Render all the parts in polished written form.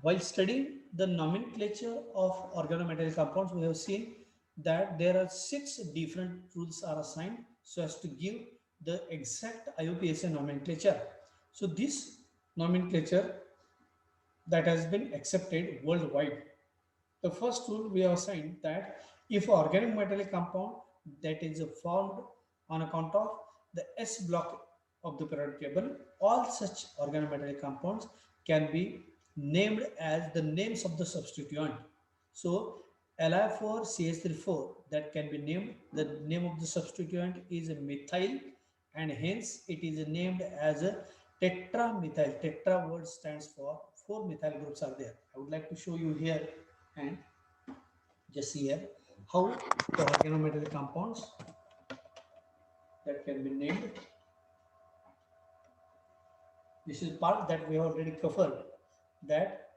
While studying the nomenclature of organometallic compounds, we have seen that there are 6 different rules are assigned so as to give the exact IUPAC nomenclature. So this nomenclature that has been accepted worldwide. The first rule we have assigned that if organic metallic compound that is formed on account of the S block of the periodic table, all such organometallic compounds can be named as the names of the substituent. So Li4CH34 that can be named, the name of the substituent is methyl, and hence it is named as a tetramethyl. Tetra word stands for 4 methyl groups are there. I would like to show you here and just see here how the organometallic compounds that can be named. This is part that we have already covered, that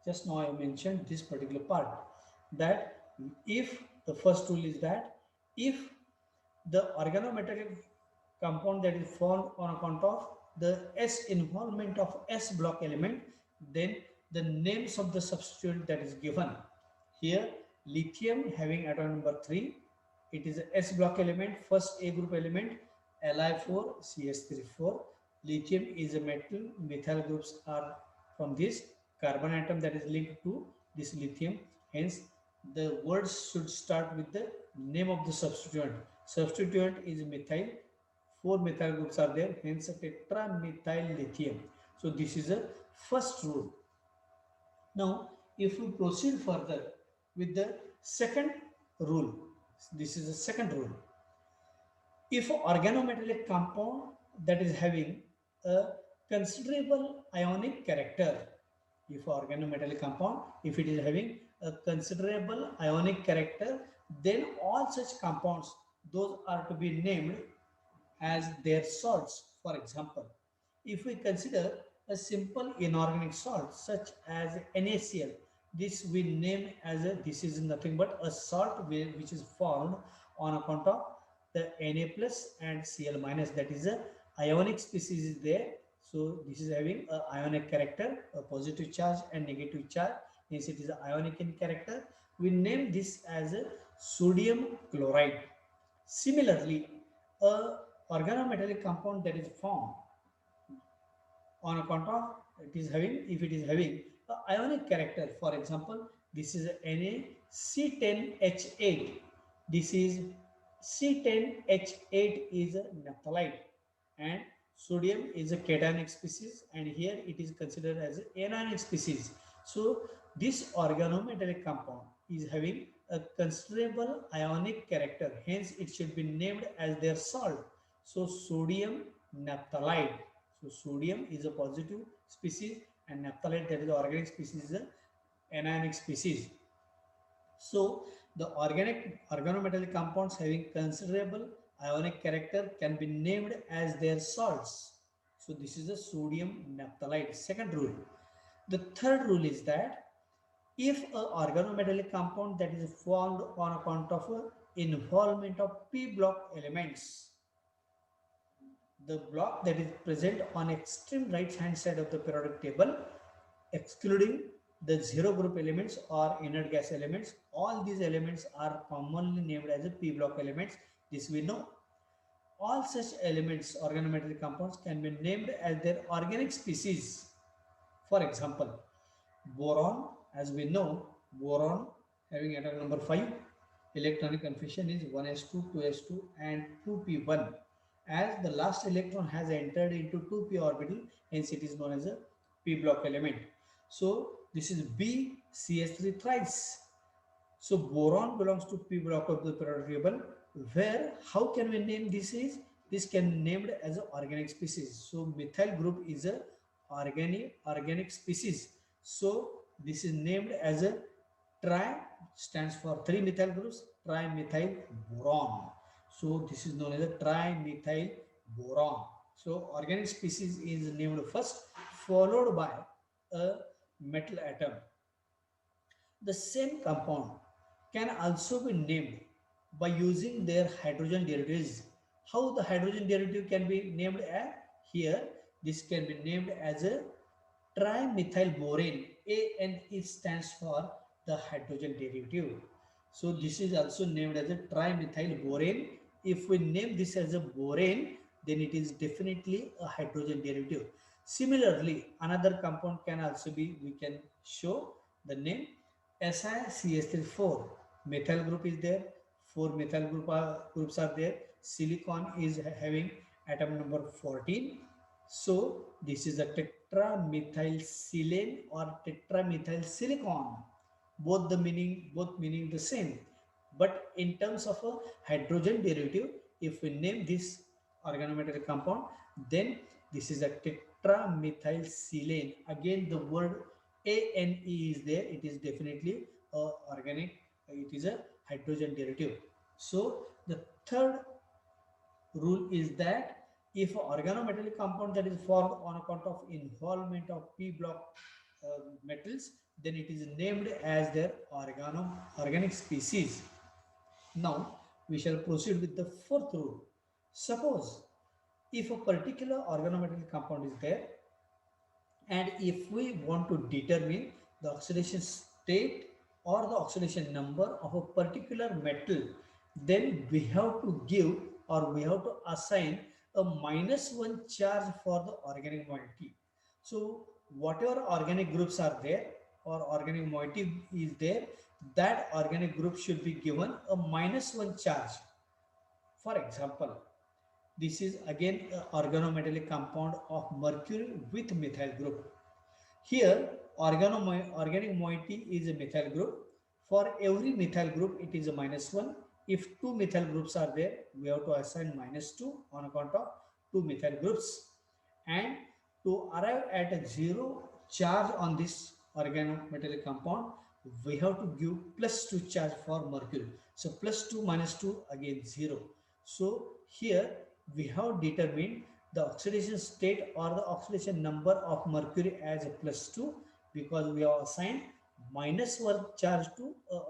just now I mentioned this particular part, that if the first rule is that if the organometallic compound that is formed on account of the S involvement of S block element, then the names of the substituent that is given here. Lithium having atom number 3, it is a S block element, first A group element, Li4CH34. Lithium is a metal, methyl groups are from this carbon atom that is linked to this lithium. Hence the words should start with the name of the substituent. Substituent is methyl, 4 methyl groups are there, hence tetramethyl lithium. So this is a first rule. Now if we proceed further with the second rule, this is the second rule. If organometallic compound that is having a considerable ionic character, if organometallic compound, if it is having a considerable ionic character, then all such compounds, those are to be named as their salts. For example, if we consider a simple inorganic salt such as NaCl, this we name as a, this is nothing but a salt which is formed on account of the Na plus and Cl minus, that is a ionic species is there. So this is having a ionic character, a positive charge and negative charge, hence it is ionic in character. We name this as a sodium chloride. Similarly, a organometallic compound that is formed on account of it is having, if it is having a ionic character, for example, this is NaC10H8, this is C10H8 is a naphthalide, and sodium is a cationic species, and here it is considered as an anionic species. So this organometallic compound is having a considerable ionic character, hence it should be named as their salt. So sodium naphthalide. So sodium is a positive species and naphthalide, that is the organic species, is a anionic species. So the organometallic compounds having considerable ionic character can be named as their salts. So this is a sodium naphthalide. Second rule. The third rule is that if a organometallic compound that is formed on account of a involvement of p block elements, the block that is present on extreme right hand side of the periodic table, excluding the zero group elements or inert gas elements, all these elements are commonly named as a p block elements. This we know. All such elements, organometallic compounds, can be named as their organic species. For example, boron, as we know, boron having atom number 5, electronic configuration is 1s2, 2s2 and 2p1. As the last electron has entered into 2p orbital, hence it is known as a p block element. So this is BCH3 thrice. So boron belongs to p block of the periodic table, where how can we name this is, this can be named as an organic species. So methyl group is a organic species. So this is named as a tri, stands for 3 methyl groups, trimethyl boron. So this is known as a trimethyl boron. So organic species is named first, followed by a metal atom. The same compound can also be named by using their hydrogen derivatives. How the hydrogen derivative can be named here? This can be named as a trimethylborane. ANE stands for the hydrogen derivative. So this is also named as a trimethyl borane. If we name this as a borane, then it is definitely a hydrogen derivative. Similarly, another compound can also be, we can show the name SiCH3 4. Methyl group is there, 4 methyl groups are there. Silicon is having atom number 14. So this is a tetramethylsilane or tetramethyl silicon. Both meaning the same. But in terms of a hydrogen derivative, if we name this organometallic compound, then this is a tetramethylsilane. Again, the word ANE is there. It is definitely a organic. It is a hydrogen derivative. So the third rule is that if organometallic compound that is formed on account of involvement of p block metals, then it is named as their organic species. Now we shall proceed with the fourth rule. Suppose if a particular organometallic compound is there, and if we want to determine the oxidation state or the oxidation number of a particular metal, then we have to give or we have to assign a -1 charge for the organic moiety. So whatever organic groups are there or organic moiety is there, that organic group should be given a -1 charge. For example, this is again an organometallic compound of mercury with methyl group. Here, organic moiety is a methyl group. For every methyl group, it is a -1. If two methyl groups are there, we have to assign -2 on account of two methyl groups. And to arrive at a zero charge on this organometallic compound, we have to give +2 charge for mercury. So +2 -2 again 0. So here we have determined the oxidation state or the oxidation number of mercury as a +2, because we have assigned -1 charge to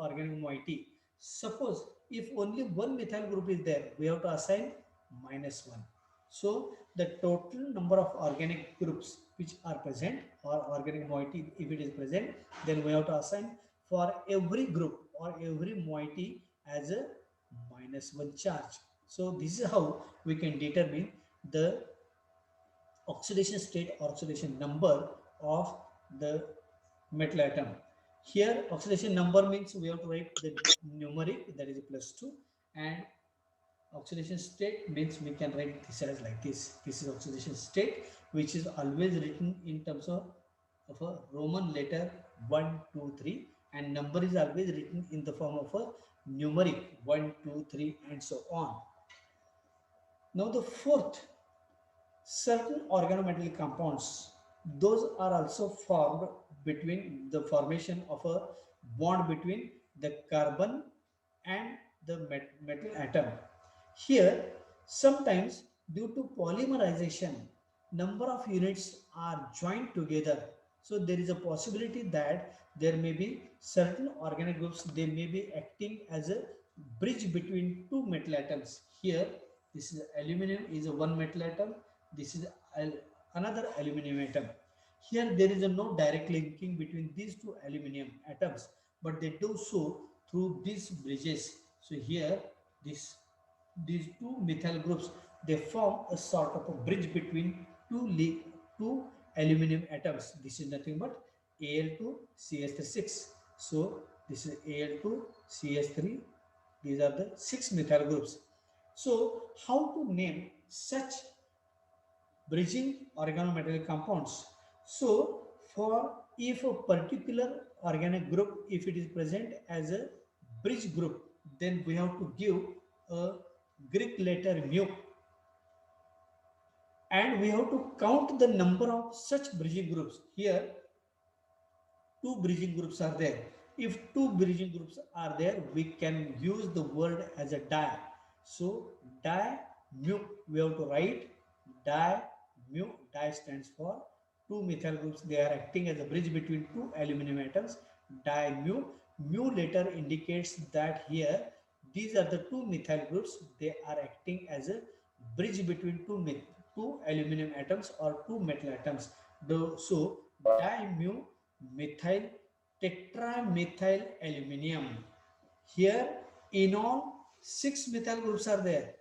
organic moiety. Suppose if only one methyl group is there, we have to assign -1. So the total number of organic groups which are present or organic moiety if it is present, then we have to assign for every group or every moiety as a -1 charge. So this is how we can determine the oxidation state or oxidation number of the metal atom. Here oxidation number means we have to write the numeric, that is +2, and oxidation state means we can write this as like this. This is oxidation state, which is always written in terms of a Roman letter 1, 2, 3, and number is always written in the form of a numeric 1, 2, 3, and so on. Now the fourth, certain organometallic compounds, those are also formed between the formation of a bond between the carbon and the metal atom. Here, sometimes due to polymerization, number of units are joined together. So there is a possibility that there may be certain organic groups, they may be acting as a bridge between two metal atoms. Here, this is aluminum is a one metal atom. This is another aluminum atom. Here there is no direct linking between these two aluminum atoms, but they do so through these bridges. So here this these two methyl groups, they form a sort of a bridge between two aluminum atoms. This is nothing but Al2CH6. So this is Al2CH3. These are the 6 methyl groups. So how to name such bridging organometallic compounds? So for if a particular organic group, if it is present as a bridge group, then we have to give a Greek letter mu, and we have to count the number of such bridging groups. Here two bridging groups are there. If two bridging groups are there, we can use the word as a di. So di mu, we have to write di mu. Di stands for two methyl groups, they are acting as a bridge between two aluminum atoms. Di mu, mu later indicates that here these are the two methyl groups, they are acting as a bridge between two aluminum atoms or two metal atoms. So di mu methyl tetramethyl aluminium. Here, in all, 6 methyl groups are there.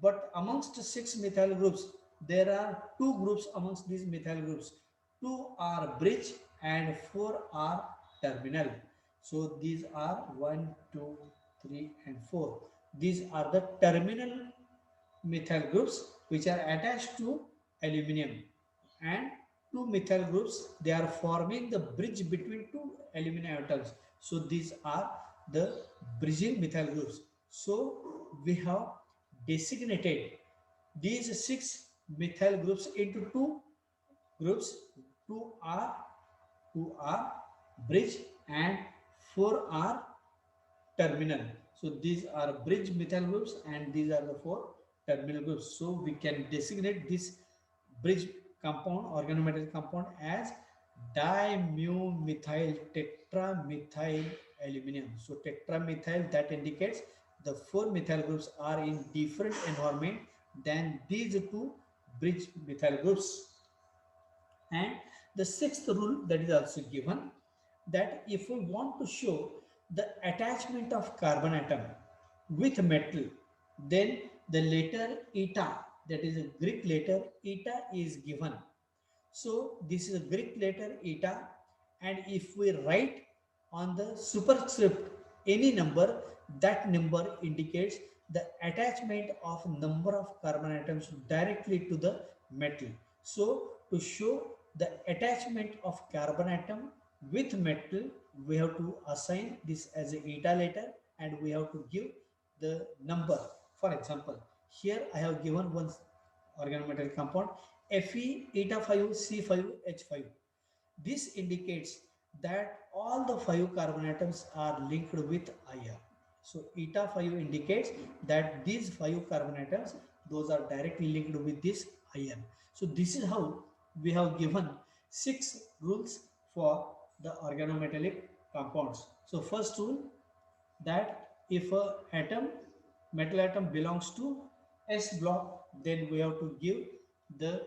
But amongst 6 methyl groups, there are 2 groups amongst these methyl groups. 2 are bridge and 4 are terminal. So these are 1, 2, 3, and 4. These are the terminal methyl groups which are attached to aluminum, and 2 methyl groups, they are forming the bridge between 2 aluminum atoms. So these are the bridging methyl groups. So we have designated these 6 methyl groups into 2 groups. 2 are bridge and 4 are terminal. So these are bridge methyl groups and these are the 4 terminal groups. So we can designate this bridge compound, organometallic compound, as dimumethyl tetramethyl aluminum. So tetramethyl, that indicates the 4 methyl groups are in different environment than these 2 bridge methyl groups. And the sixth rule that is also given, that if we want to show the attachment of carbon atom with metal, then the letter eta, that is a Greek letter eta, is given. So this is a Greek letter eta, and if we write on the superscript any number, that number indicates the attachment of number of carbon atoms directly to the metal. So to show the attachment of carbon atom with metal, we have to assign this as a eta letter and we have to give the number. For example, here I have given one organometallic compound Fe eta 5 C5 H5. This indicates that all the 5 carbon atoms are linked with iron. So eta 5 indicates that these 5 carbon atoms, those are directly linked with this iron. So this is how we have given 6 rules for the organometallic compounds. So first rule, that if a metal atom belongs to S block, then we have to give the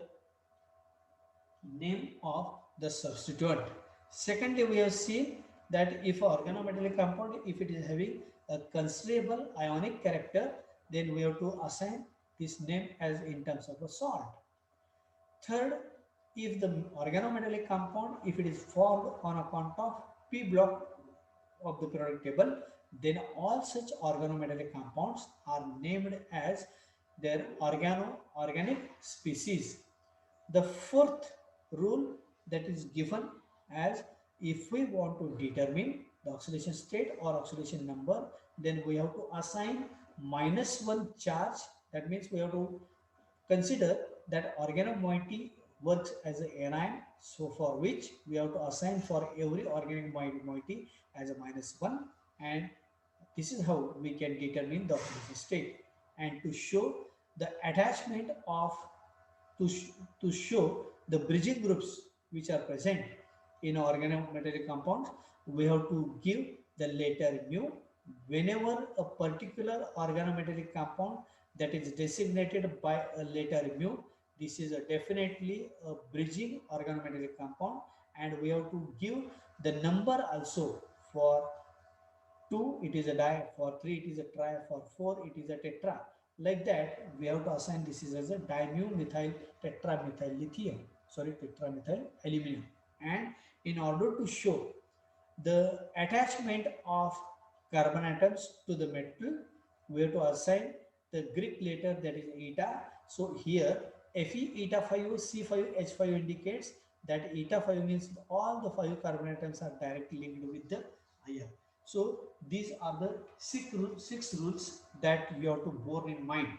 name of the substituent. Secondly, we have seen that if organometallic compound, if it is having a considerable ionic character, then we have to assign this name as in terms of a salt. Third, if the organometallic compound, if it is formed on account of P block of the periodic table, then all such organometallic compounds are named as their organic species. The fourth rule that is given, as if we want to determine the oxidation state or oxidation number, then we have to assign -1 charge. That means we have to consider that organic moiety works as an anion, so for which we have to assign for every organic moiety as a -1, and this is how we can determine the oxidation state. And to show the attachment of to show the bridging groups which are present in organometallic compounds, we have to give the letter mu whenever a particular organometallic compound that is designated by a letter mu. This is definitely a bridging organometallic compound, and we have to give the number also. For 2 it is a di, for 3 it is a tri, for 4 it is a tetra. Like that, we have to assign this is as a dimethyl tetramethyl lithium, sorry, tetramethyl aluminum. And in order to show the attachment of carbon atoms to the metal, we have to assign the Greek letter, that is eta. So here Fe eta 5 C5 H5 indicates that eta 5 means all the 5 carbon atoms are directly linked with the iron. So these are the six rules that you have to bear in mind.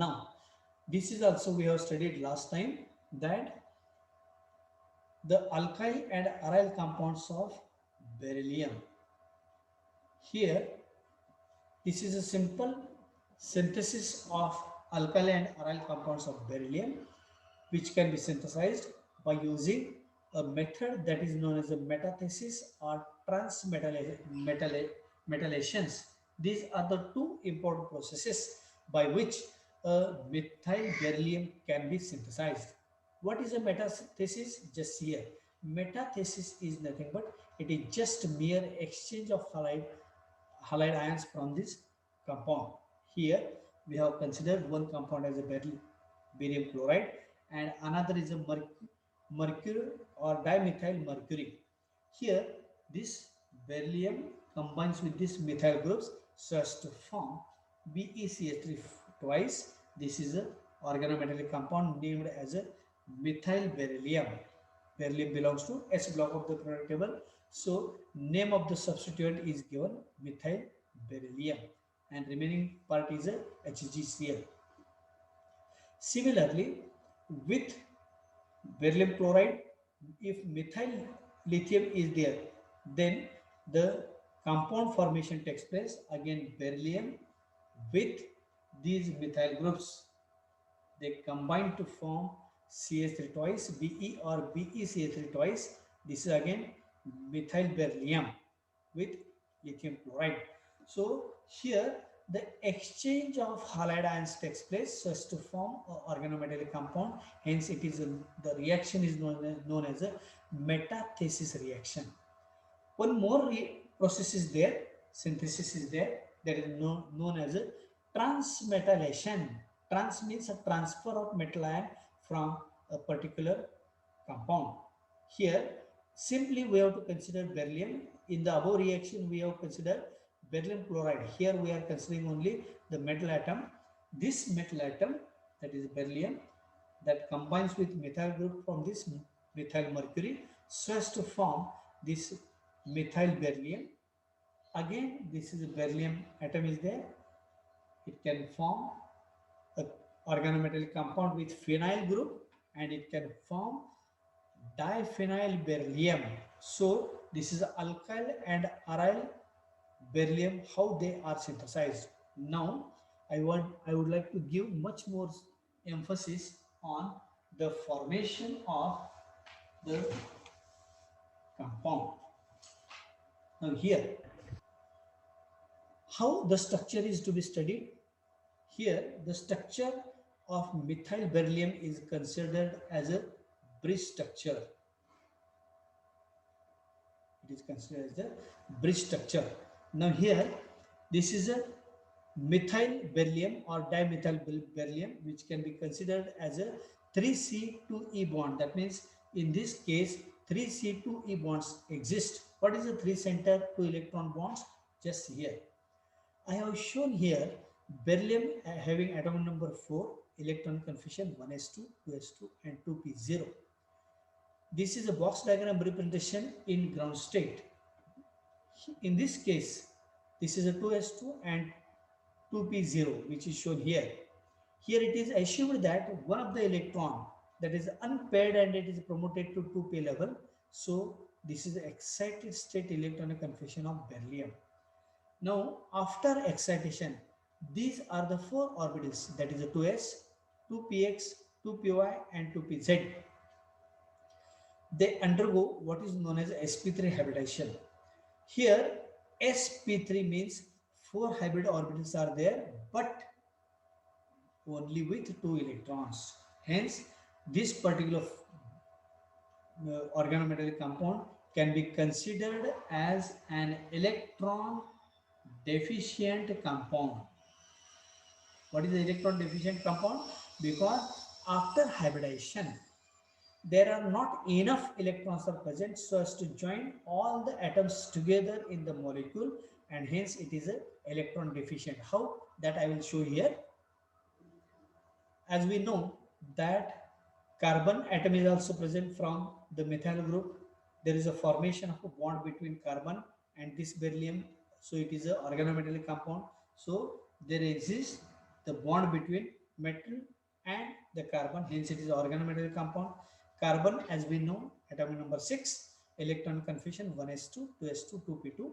Now, this is also we have studied last time, that the alkyl and aryl compounds of beryllium. Here, this is a simple synthesis of alkyl and aryl compounds of beryllium, which can be synthesized by using a method that is known as a metathesis or transmetallations. These are the 2 important processes by which a methyl beryllium can be synthesized. What is a metathesis? Just here. Metathesis is nothing but it is just mere exchange of halide ions from this compound. Here we have considered one compound as a barium chloride and another is a mercury or dimethyl mercury. Here this beryllium combines with this methyl groups so as to form BeCH3 twice. This is a organometallic compound named as a methyl beryllium. Beryllium belongs to S block of the periodic table. So name of the substituent is given methyl beryllium and remaining part is a HgCl. Similarly, with beryllium chloride, if methyl lithium is there, then the compound formation takes place. Again, beryllium with these methyl groups, they combine to form CH3 twice, Be or BeCH3 twice. This is again methyl beryllium with lithium chloride. So here the exchange of halide ions takes place so as to form an organometallic compound. Hence, it is the reaction is known as a metathesis reaction. One more process is there, synthesis is there, that is known as a transmetallation. Trans means a transfer of metal ion from a particular compound. Here, simply we have to consider beryllium. In the above reaction, we have considered beryllium chloride. Here we are considering only the metal atom. This metal atom, that is beryllium, that combines with methyl group from this methyl mercury so as to form this methyl beryllium. Again, this is a beryllium atom is there. It can form a organometallic compound with phenyl group and it can form diphenyl beryllium. So this is alkyl and aryl beryllium, how they are synthesized. Now I would like to give much more emphasis on the formation of the compound. Now here, how the structure is to be studied. Here the structure of methyl beryllium is considered as a bridge structure. It is considered as the bridge structure. Now here, this is a methyl beryllium or dimethyl beryllium, which can be considered as a 3C2E bond. That means in this case, 3C2E bonds exist. What is the 3 center 2 electron bonds? Just here. I have shown here beryllium having atom number 4, electron configuration 1s2, 2s2 and 2p0. This is a box diagram representation in ground state. In this case, this is a 2s2 and 2p0 which is shown here. Here it is assumed that one of the electron that is unpaired and it is promoted to 2p level. So this is the excited state electronic configuration of beryllium. Now after excitation, these are the 4 orbitals, that is a 2s, 2px, 2py and 2pz. They undergo what is known as sp3 hybridization. Here sp3 means 4 hybrid orbitals are there but only with 2 electrons. Hence this particular organometallic compound can be considered as an electron deficient compound. What is the electron deficient compound? Because after hybridization, there are not enough electrons are present so as to join all the atoms together in the molecule, and hence it is a electron deficient. How? That I will show here. As we know that carbon atom is also present from the methyl group. There is a formation of a bond between carbon and this beryllium. So it is an organometallic compound. So there exists the bond between metal and the carbon. Hence it is organometallic compound. Carbon, as we know, atom number 6, electron configuration 1s2, 2s2, 2p2.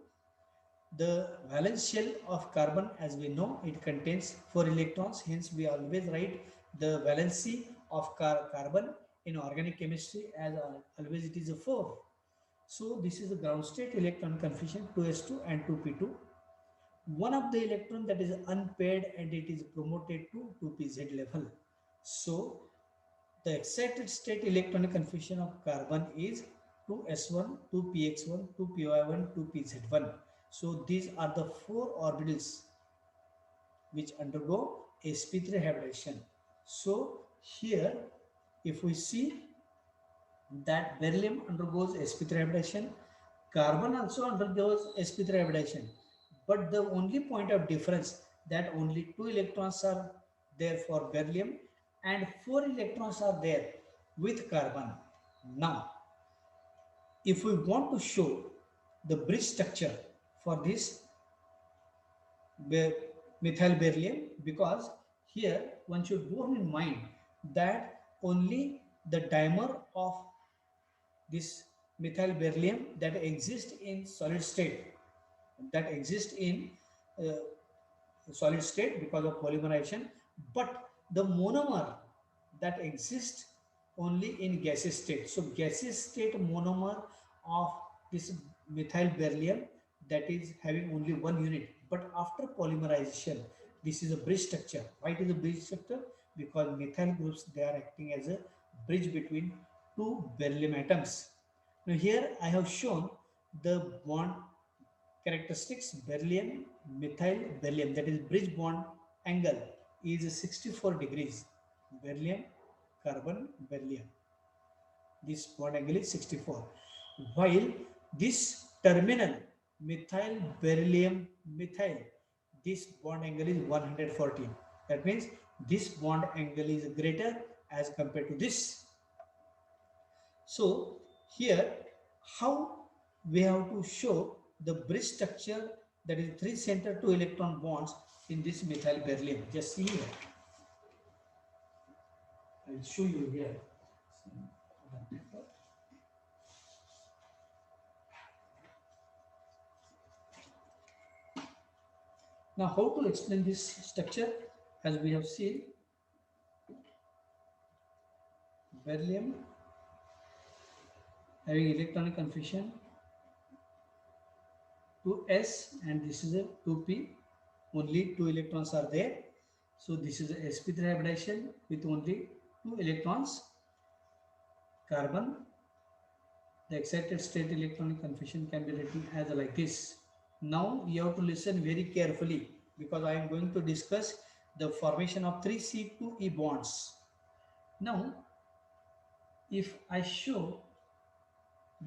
The valence shell of carbon, as we know, it contains 4 electrons. Hence we always write the valency of carbon in organic chemistry as always it is a 4. So this is the ground state electron configuration 2s2 and 2p2. One of the electron that is unpaired and it is promoted to 2pz level. So the excited state electronic configuration of carbon is 2s1, 2px1, 2py1, 2pz1. So these are the four orbitals which undergo sp3 hybridization. So here, if we see that beryllium undergoes sp3 hybridization, carbon also undergoes sp3 hybridization, but the only point of difference that only 2 electrons are there for beryllium and 4 electrons are there with carbon. Now, if we want to show the bridge structure for this methyl beryllium, because here one should bear in mind that only the dimer of this methyl beryllium that exists in solid state, that exists in uh, solid state because of polymerization, but the monomer that exists only in gaseous state. So gaseous state monomer of this methyl beryllium that is having only one unit, but after polymerization this is a bridge structure. Why it is a bridge structure? Because methyl groups, they are acting as a bridge between two beryllium atoms. Now here I have shown the bond characteristics. Beryllium, methyl beryllium, that is bridge bond angle is 64 degrees. Beryllium, carbon, beryllium, this bond angle is 64, while this terminal methyl beryllium methyl, this bond angle is 114. That means this bond angle is greater as compared to this. So here, how we have to show the bridge structure, that is 3 center 2 electron bonds in this methyl beryllium. Just see here. I will show you here. Now, how to explain this structure? As we have seen, beryllium having electronic configuration 2s and this is a 2p, only 2 electrons are there. So this is a sp3 hybridization with only 2 electrons. Carbon, the excited state electronic configuration can be written as like this. Now you have to listen very carefully because I am going to discuss the formation of 3C2E bonds. Now, if I show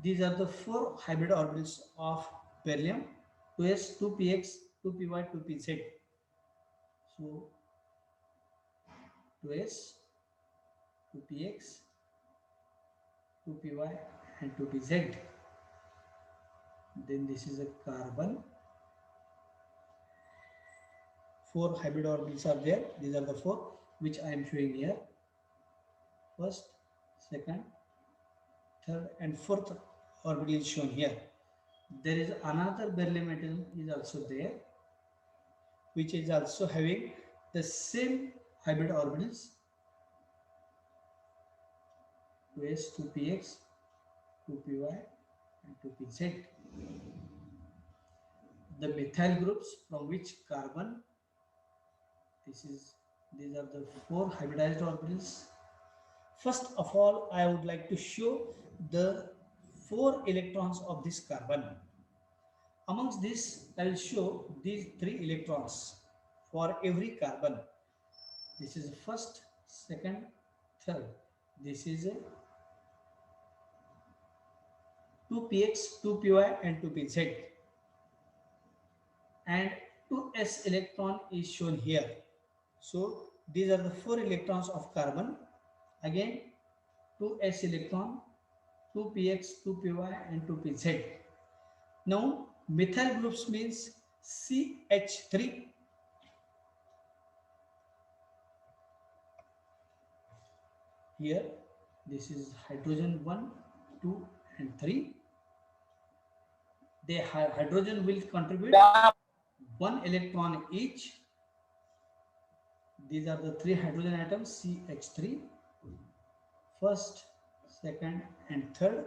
these are the 4 hybrid orbitals of beryllium, 2s, 2px, 2py, 2pz. So 2s, 2px, 2py and 2pz. Then this is a carbon. 4 hybrid orbitals are there. These are the 4 which I am showing here. First, second, third and fourth orbital is shown here. There is another beryllium atom is also there, which is also having the same hybrid orbitals, 2s, 2px, 2py and 2pz. The methyl groups from which carbon, these are the 4 hybridized orbitals. First of all, I would like to show the 4 electrons of this carbon. Amongst this, I will show these 3 electrons for every carbon. This is first, second, third. This is a 2px, 2py and 2pz. And 2s electron is shown here. So these are the 4 electrons of carbon. Again 2s electron, 2px, 2py and 2pz. Now methyl groups means CH3. Here this is hydrogen 1, 2 and 3. The hydrogen will contribute 1 electron each. These are the 3 hydrogen atoms CH3. First, second and third.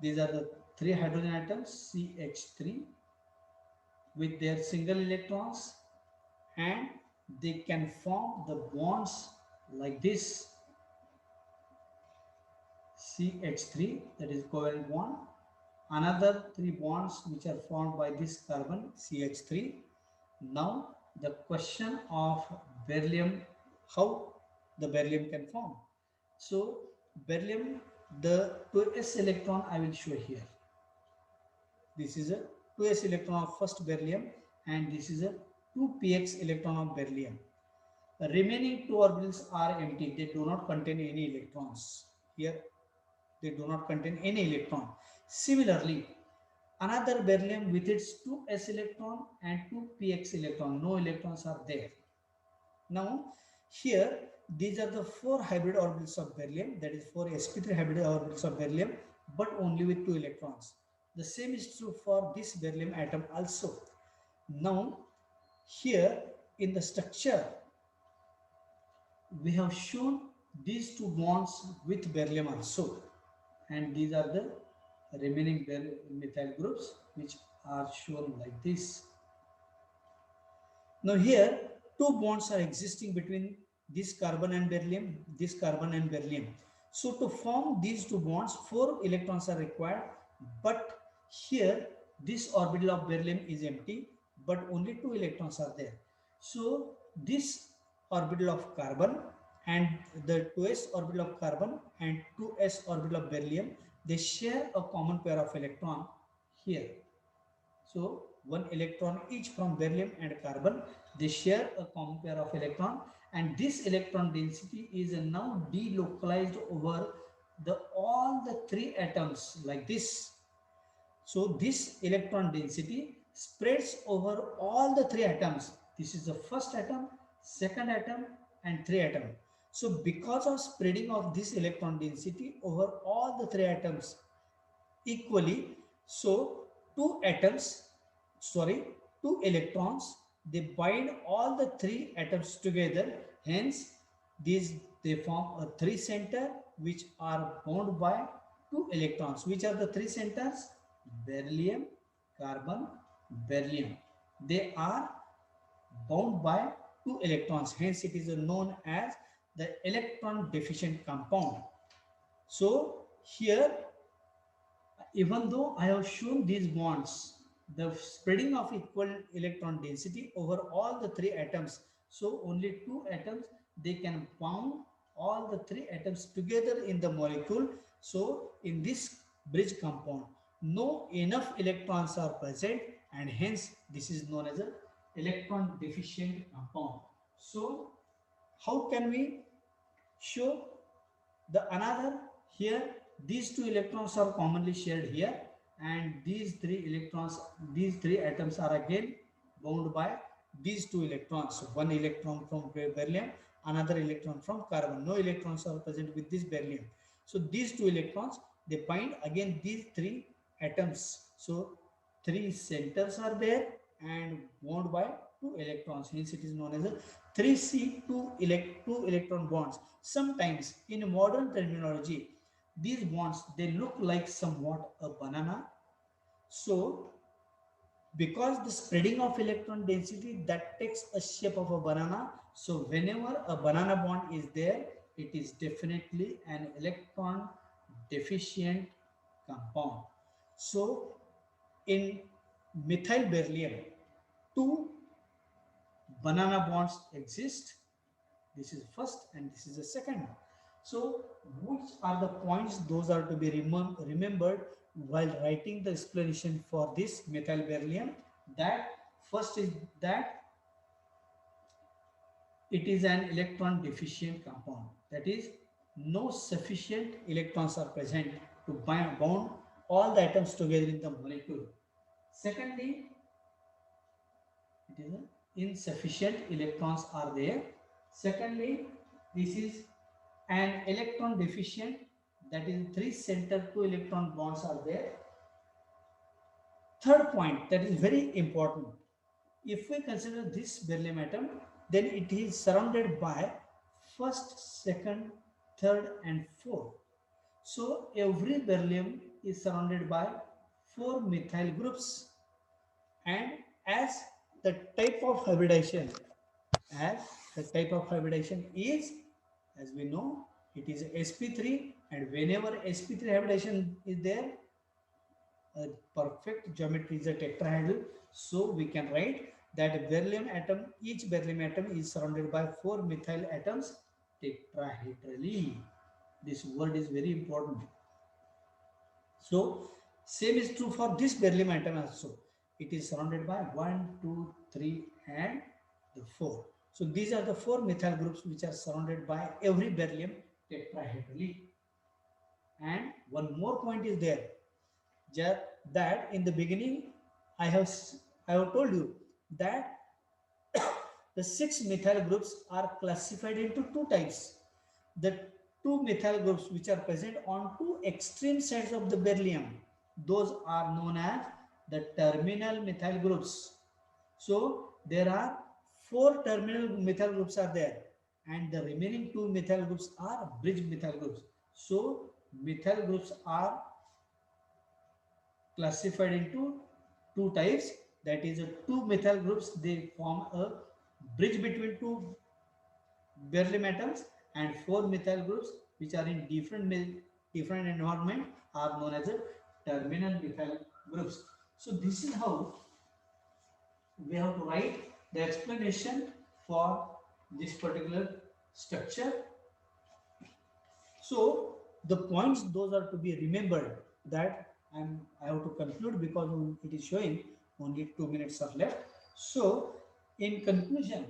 These are the 3 hydrogen atoms CH3 with their single electrons, and they can form the bonds like this. CH3, that is covalent bond. Another 3 bonds which are formed by this carbon CH3. Now the question of beryllium, how the beryllium can form. So beryllium, the 2s electron I will show here. This is a 2s electron of first beryllium and this is a 2px electron of beryllium. The remaining two orbitals are empty. They do not contain any electrons. Here they do not contain any electron. Similarly, another beryllium with its 2s electron and 2px electron, no electrons are there. Now here these are the 4 hybrid orbitals of beryllium, that is 4 sp3 hybrid orbitals of beryllium, but only with 2 electrons. The same is true for this beryllium atom also. Now here in the structure we have shown these 2 bonds with beryllium also, and these are the remaining methyl groups which are shown like this. Now here 2 bonds are existing between this carbon and beryllium, this carbon and beryllium. So to form these 2 bonds 4 electrons are required, but here this orbital of beryllium is empty but only 2 electrons are there. So this orbital of carbon and the 2s orbital of carbon and 2s orbital of beryllium, they share a common pair of electron here. So one electron each from beryllium and carbon, they share a common pair of electron, and this electron density is now delocalized over the all the 3 atoms like this. So this electron density spreads over all the 3 atoms. This is the first atom, second atom and 3 atom. So because of spreading of this electron density over all the 3 atoms equally, so 2 atoms, sorry, 2 electrons, they bind all the 3 atoms together. Hence they form a 3 center which are bound by 2 electrons. Which are the 3 centers? Beryllium, carbon, beryllium. They are bound by 2 electrons. Hence it is known as the electron deficient compound. So here, even though I have shown these bonds, the spreading of equal electron density over all the 3 atoms, so only 2 atoms, they can bound all the 3 atoms together in the molecule. So in this bridge compound, no enough electrons are present, and hence this is known as a electron deficient compound. So how can we show the another? Here these 2 electrons are commonly shared here, and these 3 electrons, these 3 atoms are again bound by these 2 electrons. One electron from beryllium, another electron from carbon. No electrons are present with this beryllium. So these 2 electrons, they bind again these 3 atoms. So 3 centers are there and bound by 2 electrons. Hence it is known as a 3C2 2 electron bonds. Sometimes in modern terminology, these bonds, they look like somewhat a banana. So because the spreading of electron density, that takes a shape of a banana. So whenever a banana bond is there, it is definitely an electron deficient compound. So in methyl beryllium, 2 banana bonds exist. This is first and this is the second. So which are the points? Those are to be remembered while writing the explanation for this methyl beryllium. That first is that it is an electron deficient compound. That is, no sufficient electrons are present to bound all the atoms together in the molecule. Secondly, it is insufficient electrons are there. Secondly, this is an electron deficient, that is 3 center 2 electron bonds are there. Third point that is very important, if we consider this beryllium atom, then it is surrounded by first, second, third and fourth. So every beryllium is surrounded by 4 methyl groups, and as the type of hybridization, as the type of hybridization is, as we know, it is sp3 And whenever sp3 hybridization is there, a perfect geometry is a tetrahedral. So we can write that beryllium atom, each beryllium atom is surrounded by 4 methyl atoms tetrahedrally. This word is very important. So same is true for this beryllium atom also. It is surrounded by 1, 2, 3 and the 4. So these are the 4 methyl groups which are surrounded by every beryllium tetrahedrally. And one more point is there, that in the beginning I have told you that the 6 methyl groups are classified into 2 types. The 2 methyl groups which are present on 2 extreme sides of the beryllium, those are known as the terminal methyl groups. So there are 4 terminal methyl groups are there, and the remaining 2 methyl groups are bridge methyl groups. So methyl groups are classified into 2 types, that is 2 methyl groups, they form a bridge between 2 beryllium atoms, and 4 methyl groups which are in different environment are known as a terminal methyl groups. So this is how we have to write the explanation for this particular structure. So the points those are to be remembered, that I have to conclude because it is showing only 2 minutes are left. So in conclusion,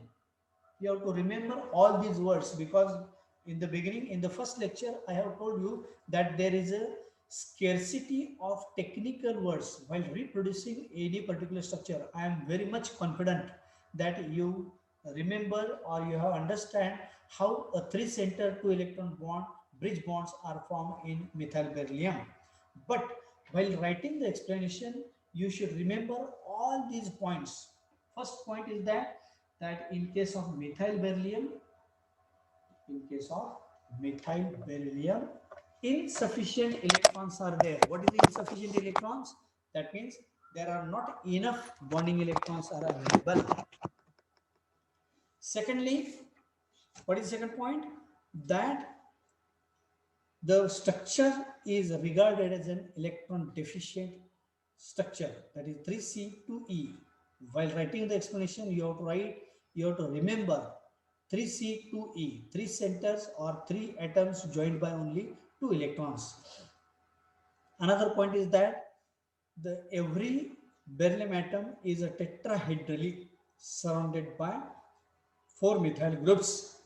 you have to remember all these words, because in the beginning, in the first lecture, I have told you that there is a scarcity of technical words while reproducing any particular structure. I am very much confident that you remember or you have understand how a 3-center 2-electron bond bridge bonds are formed in methyl beryllium. But while writing the explanation, you should remember all these points. First point is that in case of methyl beryllium, insufficient electrons are there. What is the insufficient electrons? That means there are not enough bonding electrons are available. Secondly, what is the second point? That the structure is regarded as an electron deficient structure, that is 3C2E. While writing the explanation, you have to remember 3C2E, 3 centers or 3 atoms joined by only 2 electrons. Another point is that every beryllium atom is a tetrahedrally surrounded by 4 methyl groups.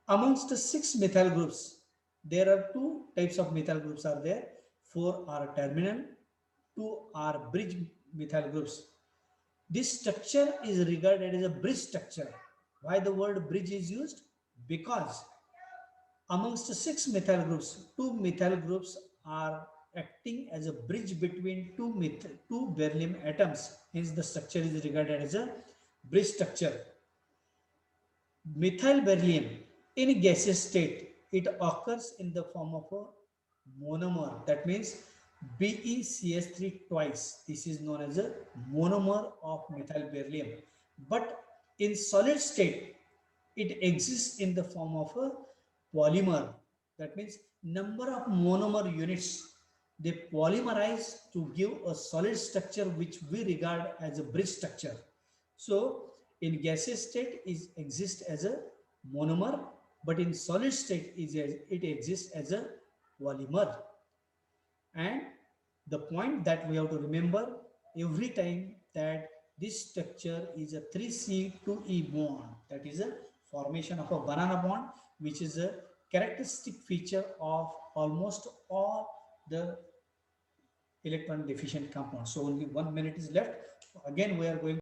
Amongst the 6 methyl groups, there are 2 types of methyl groups are there. 4 are terminal, 2 are bridge methyl groups. This structure is regarded as a bridge structure. Why the word bridge is used? Because amongst the 6 methyl groups, 2 methyl groups are acting as a bridge between 2 beryllium atoms. Hence the structure is regarded as a bridge structure. Methyl beryllium in gaseous state, it occurs in the form of a monomer. That means BeCH3 twice. This is known as a monomer of methyl beryllium. But in solid state, it exists in the form of a polymer. That means number of monomer units, they polymerize to give a solid structure which we regard as a bridge structure. So in gaseous state it exists as a monomer, but in solid state it exists as a polymer. And the point that we have to remember every time, that this structure is a 3C2E bond, that is a formation of a banana bond, which is a characteristic feature of almost all the electron deficient compounds. So only 1 minute is left. Again we are going